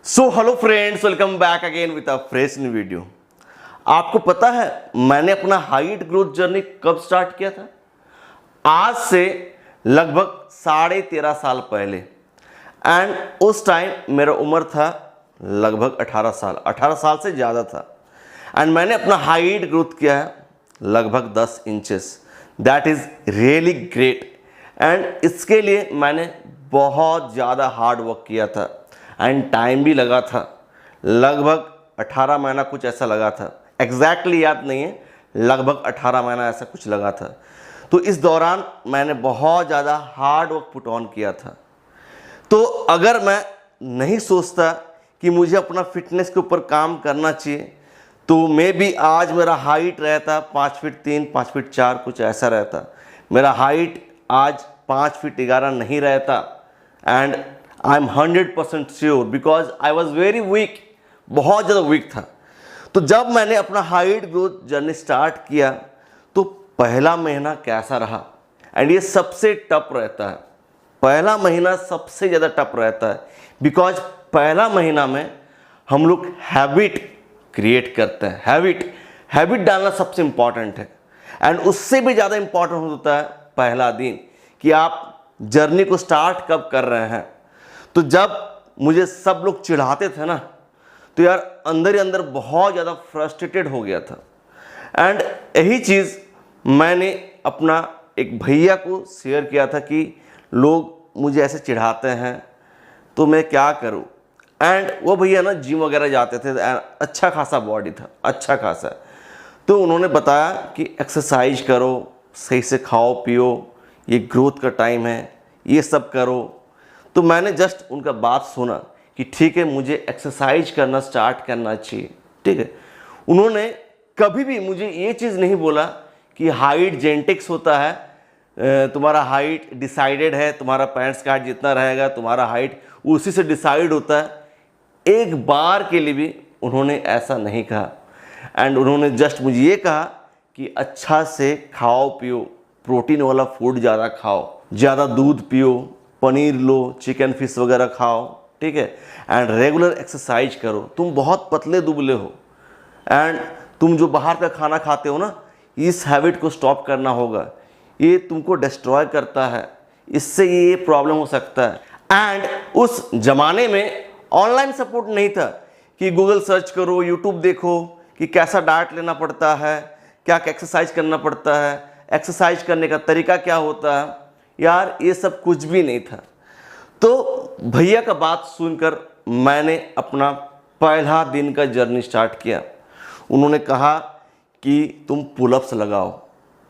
So hello friends, welcome back again with a fresh new video. आपको पता है मैंने अपना हाइट ग्रोथ जर्नी कब स्टार्ट किया था? आज से लगभग 13.5 साल पहले। एंड उस टाइम मेरा उम्र था लगभग 18 साल से ज़्यादा था। एंड मैंने अपना हाइट ग्रोथ किया है लगभग 10 inches. That is really great. And इसके लिए मैंने बहुत ज़्यादा हार्ड वर्क किया था एंड टाइम भी लगा था। लगभग 18 महीना कुछ ऐसा लगा था, एग्जैक्टली याद नहीं है, लगभग 18 महीना ऐसा कुछ लगा था। तो इस दौरान मैंने बहुत ज़्यादा हार्ड वर्क पुट ऑन किया था। तो अगर मैं नहीं सोचता कि मुझे अपना फिटनेस के ऊपर काम करना चाहिए तो मे बी आज मेरा हाइट रहता 5 फीट 3, 5 फीट 4 कुछ ऐसा रहता। मेरा हाइट आज 5 फीट 11 नहीं रहता। And I am 100% sure because I was very weak, बहुत ज़्यादा वीक था। तो जब मैंने अपना हाइट ग्रोथ जर्नी स्टार्ट किया तो पहला महीना कैसा रहा? एंड ये सबसे टफ रहता है, पहला महीना सबसे ज़्यादा टफ रहता है बिकॉज पहला महीना में हम लोग हैबिट क्रिएट करते हैं। हैबिट डालना सबसे इम्पॉर्टेंट है। एंड उससे भी ज़्यादा इम्पॉर्टेंट होता है पहला दिन कि आप जर्नी को स्टार्ट कब कर रहे हैं। तो जब मुझे सब लोग चिढ़ाते थे ना तो यार अंदर ही अंदर बहुत ज़्यादा फ्रस्ट्रेटेड हो गया था। एंड यही चीज़ मैंने अपना एक भैया को शेयर किया था कि लोग मुझे ऐसे चिढ़ाते हैं तो मैं क्या करूं। एंड वो भैया ना जिम वगैरह जाते थे, अच्छा खासा बॉडी था, अच्छा खासा। तो उन्होंने बताया कि एक्सरसाइज करो, सही से खाओ पियो, ये ग्रोथ का टाइम है, ये सब करो। तो मैंने जस्ट उनका बात सुना कि ठीक है मुझे एक्सरसाइज करना स्टार्ट करना चाहिए। ठीक है, उन्होंने कभी भी मुझे ये चीज़ नहीं बोला कि हाइट जेनेटिक्स होता है, तुम्हारा हाइट डिसाइडेड है, तुम्हारा पैंट्स का हाइट जितना रहेगा तुम्हारा हाइट उसी से डिसाइड होता है। एक बार के लिए भी उन्होंने ऐसा नहीं कहा। एंड उन्होंने जस्ट मुझे ये कहा कि अच्छा से खाओ पियो, प्रोटीन वाला फूड ज़्यादा खाओ, ज़्यादा दूध पियो, पनीर लो, चिकन फिश वगैरह खाओ, ठीक है, एंड रेगुलर एक्सरसाइज करो। तुम बहुत पतले दुबले हो एंड तुम जो बाहर का खाना खाते हो ना, इस हैबिट को स्टॉप करना होगा, ये तुमको डिस्ट्रॉय करता है, इससे ये प्रॉब्लम हो सकता है। एंड उस ज़माने में ऑनलाइन सपोर्ट नहीं था कि गूगल सर्च करो, यूट्यूब देखो कि कैसा डाइट लेना पड़ता है, क्या एक्सरसाइज करना पड़ता है, एक्सरसाइज करने का तरीका क्या होता है, यार ये सब कुछ भी नहीं था। तो भैया का बात सुनकर मैंने अपना पहला दिन का जर्नी स्टार्ट किया। उन्होंने कहा कि तुम पुलअप्स लगाओ,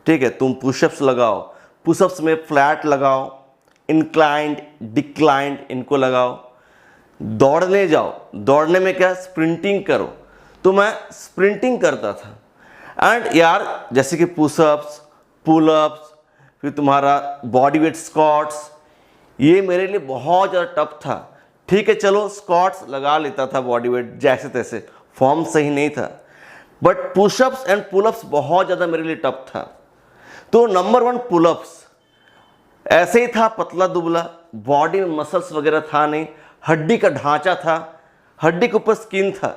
ठीक है, तुम पुशअप्स लगाओ, पुशअप्स में फ्लैट लगाओ, इंक्लाइंड डिक्लाइंड इनको लगाओ, दौड़ने जाओ, दौड़ने में क्या स्प्रिंटिंग करो। तो मैं स्प्रिंटिंग करता था। एंड यार जैसे कि पुशअप्स, पुलअप्स, फिर तुम्हारा बॉडी वेट स्क्वाट्स, ये मेरे लिए बहुत ज़्यादा टफ था। ठीक है चलो स्क्वाट्स लगा लेता था, बॉडी वेट जैसे तैसे, फॉर्म सही नहीं था, बट पुशअप्स एंड पुलअप्स बहुत ज़्यादा मेरे लिए टफ था। तो नंबर 1 पुलअप्स, ऐसे ही था पतला दुबला, बॉडी में मसल्स वगैरह था नहीं, हड्डी का ढांचा था, हड्डी के ऊपर स्किन था।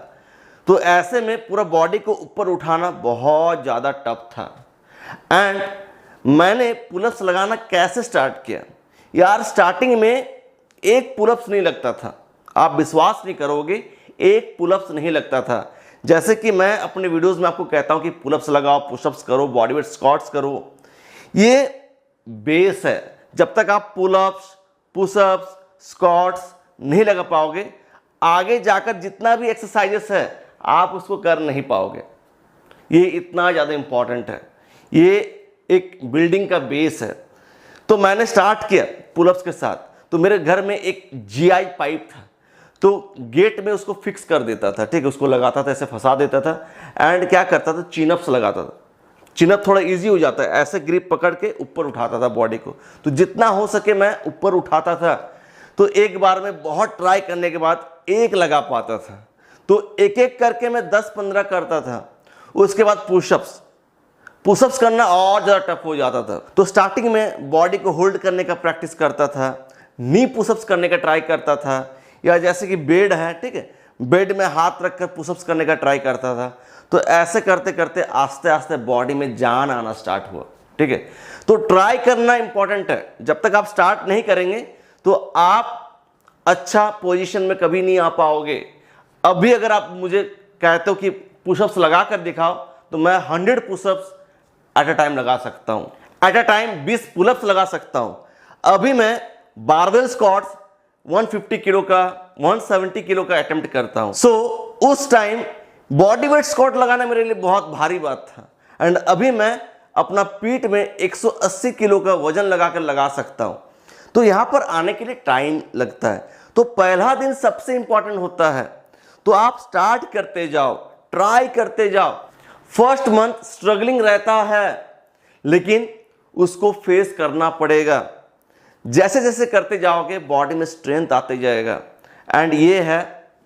तो ऐसे में पूरा बॉडी को ऊपर उठाना बहुत ज़्यादा टफ था। एंड मैंने पुलअप्स लगाना कैसे स्टार्ट किया? यार स्टार्टिंग में एक पुलअप्स नहीं लगता था, आप विश्वास नहीं करोगे, एक पुलअप्स नहीं लगता था। जैसे कि मैं अपने वीडियोस में आपको कहता हूं कि पुलअप्स लगाओ, पुशअप्स करो, बॉडी वेट स्क्वाट्स करो, ये बेस है। जब तक आप पुलअप्स, पुशअप्स, स्क्वाट्स नहीं लगा पाओगे, आगे जाकर जितना भी एक्सरसाइजेस है आप उसको कर नहीं पाओगे। ये इतना ज़्यादा इम्पॉर्टेंट है, ये एक बिल्डिंग का बेस है। तो मैंने स्टार्ट किया पुलअप्स के साथ। तो मेरे घर में एक जीआई पाइप था, तो गेट में उसको फिक्स कर देता था, ठीक है, उसको लगाता था, ऐसे फंसा देता था। एंड क्या करता था, चिनअप्स लगाता था। चिनअप थोड़ा इजी हो जाता है, ऐसे ग्रिप पकड़ के ऊपर उठाता था बॉडी को। तो जितना हो सके मैं ऊपर उठाता था। तो एक बार में बहुत ट्राई करने के बाद एक लगा पाता था, तो एक एक करके मैं 10-15 करता था। उसके बाद पुशअप्स करना और ज़्यादा टफ हो जाता था। तो स्टार्टिंग में बॉडी को होल्ड करने का प्रैक्टिस करता था, नी पुशअप्स करने का ट्राई करता था, या जैसे कि बेड है, ठीक है, बेड में हाथ रखकर पुशअप्स करने का ट्राई करता था। तो ऐसे करते करते आस्ते आस्ते बॉडी में जान आना स्टार्ट हुआ, ठीक है। तो ट्राई करना इंपॉर्टेंट है। जब तक आप स्टार्ट नहीं करेंगे तो आप अच्छा पोजीशन में कभी नहीं आ पाओगे। अभी अगर आप मुझे कहते हो कि पुशअप्स लगा कर दिखाओ, तो मैं 100 पुशअप्स एट अ टाइम लगा सकता हूं, एट अ टाइम 20 पुलअप्स लगा सकता हूं। अभी मैं बारबेल स्क्वाट्स 150 किलो का, 170 किलो का अटेम्प्ट करता हूं। सो उस टाइम बॉडी वेट स्क्वाट लगाना मेरे लिए बहुत भारी बात था, एंड अभी मैं अपना पीठ में 180 किलो का वजन लगाकर लगा सकता हूं। तो यहां पर आने के लिए टाइम लगता है। तो पहला दिन सबसे इंपॉर्टेंट होता है। तो आप स्टार्ट करते जाओ, ट्राई करते जाओ। फर्स्ट मंथ स्ट्रगलिंग रहता है, लेकिन उसको फेस करना पड़ेगा। जैसे जैसे करते जाओगे बॉडी में स्ट्रेंथ आते जाएगा, एंड ये है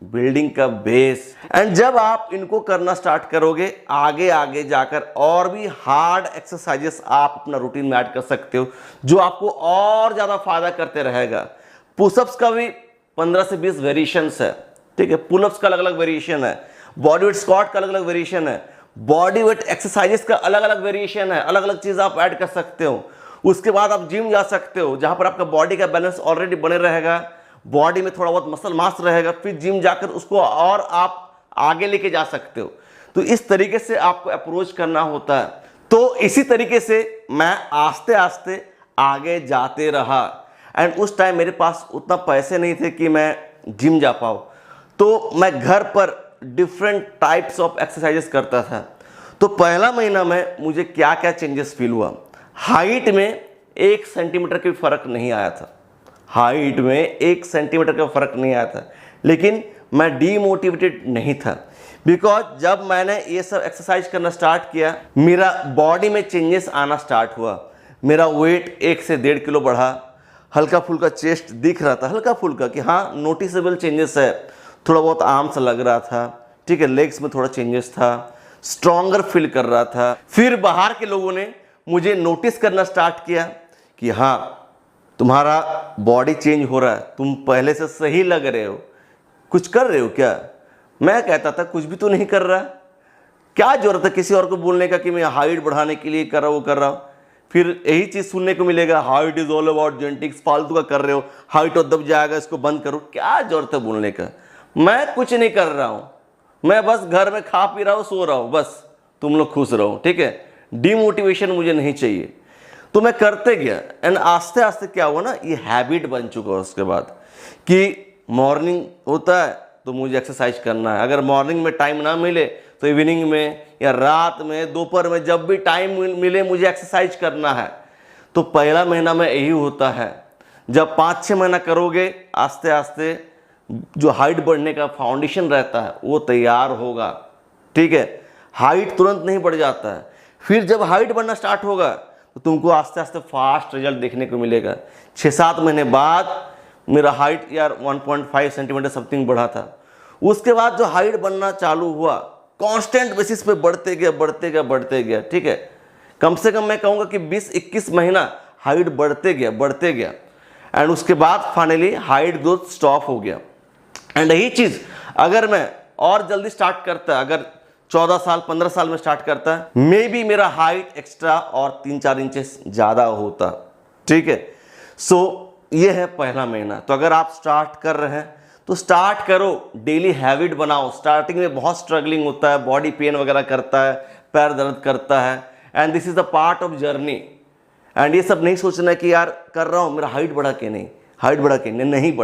बिल्डिंग का बेस। एंड जब आप इनको करना स्टार्ट करोगे, आगे आगे जाकर और भी हार्ड एक्सरसाइजेस आप अपना रूटीन में ऐड कर सकते हो, जो आपको और ज़्यादा फायदा करते रहेगा। पुशअप्स का भी 15 से 20 वेरिएशंस है, ठीक है। पुलअप्स का अलग अलग वेरिएशन है, बॉडी वेट स्क्वाट का अलग अलग वेरिएशन है, बॉडी वेट एक्सरसाइजेस का अलग अलग वेरिएशन है। अलग अलग चीज़ आप ऐड कर सकते हो। उसके बाद आप जिम जा सकते हो, जहां पर आपका बॉडी का बैलेंस ऑलरेडी बने रहेगा, बॉडी में थोड़ा बहुत मसल मास रहेगा। फिर जिम जाकर उसको और आप आगे लेके जा सकते हो। तो इस तरीके से आपको अप्रोच करना होता है। तो इसी तरीके से मैं आस्ते आस्ते आगे जाते रहा, एंड उस टाइम मेरे पास उतना पैसे नहीं थे कि मैं जिम जा पाऊँ। तो मैं घर पर डिफरेंट टाइप्स ऑफ एक्सरसाइजेस करता था। तो पहला महीना में मुझे क्या क्या चेंजेस फील हुआ। हाइट में 1 सेंटीमीटर का फर्क नहीं आया था, हाइट में 1 सेंटीमीटर का फर्क नहीं आया था। लेकिन मैं डीमोटिवेटेड नहीं था, बिकॉज जब मैंने ये सब एक्सरसाइज करना स्टार्ट किया, मेरा बॉडी में चेंजेस आना स्टार्ट हुआ। मेरा वेट 1 से 1.5 किलो बढ़ा, हल्का फुल्का चेस्ट दिख रहा था, हल्का फुल्का कि हाँ नोटिसेबल चेंजेस है। थोड़ा बहुत आर्म्स लग रहा था, ठीक है, लेग्स में थोड़ा चेंजेस था, स्ट्रॉन्गर फील कर रहा था। फिर बाहर के लोगों ने मुझे नोटिस करना स्टार्ट किया कि हाँ तुम्हारा बॉडी चेंज हो रहा है, तुम पहले से सही लग रहे हो, कुछ कर रहे हो क्या। मैं कहता था कुछ भी तो नहीं कर रहा, क्या जरूरत है किसी और को बोलने का कि मैं हाइट बढ़ाने के लिए कर रहा हूँ, वो कर रहा हूँ। फिर यही चीज़ सुनने को मिलेगा, height is all about genetics, फालतू का कर रहे हो, हाइट और दब जाएगा, इसको बंद करो। क्या जरूरत है बोलने का। मैं कुछ नहीं कर रहा हूँ, मैं बस घर में खा पी रहा हूँ, सो रहा हूँ, बस तुम लोग खुश रहो, ठीक है। डीमोटिवेशन मुझे नहीं चाहिए। तो मैं करते गया, एंड आस्ते आस्ते क्या हुआ ना, ये हैबिट बन चुका उसके बाद कि मॉर्निंग होता है तो मुझे एक्सरसाइज करना है। अगर मॉर्निंग में टाइम ना मिले तो इवनिंग में या रात में, दोपहर में, जब भी टाइम मिले मुझे एक्सरसाइज करना है। तो पहला महीना में यही होता है। जब 5-6 महीना करोगे, आस्ते आस्ते जो हाइट बढ़ने का फाउंडेशन रहता है वो तैयार होगा, ठीक है। हाइट तुरंत नहीं बढ़ जाता है। फिर जब हाइट बढ़ना स्टार्ट होगा तो तुमको आस्ते आस्ते फास्ट रिजल्ट देखने को मिलेगा। 6-7 महीने बाद मेरा हाइट यार 1.5 सेंटीमीटर समथिंग बढ़ा था। उसके बाद जो हाइट बढ़ना चालू हुआ, कांस्टेंट बेसिस पे बढ़ते गया, ठीक है। कम से कम मैं कहूँगा कि 20-21 महीना हाइट बढ़ते गया, एंड उसके बाद फाइनली हाइट ग्रोथ स्टॉप हो गया। एंड यही चीज़ अगर मैं और जल्दी स्टार्ट करता, अगर 14 साल 15 साल में स्टार्ट करता है, मे बी मेरा हाइट एक्स्ट्रा और 3-4 इंचेस ज़्यादा होता, ठीक है। सो ये है पहला महीना। तो अगर आप स्टार्ट कर रहे हैं तो स्टार्ट करो, डेली हैबिट बनाओ। स्टार्टिंग में बहुत स्ट्रगलिंग होता है, बॉडी पेन वगैरह करता है, पैर दर्द करता है, and this is the part of journey. And ये सब नहीं सोचना है कि यार कर रहा हूँ, मेरा हाइट बढ़ा के नहीं, हाइट बढ़ा के नहीं बढ़े।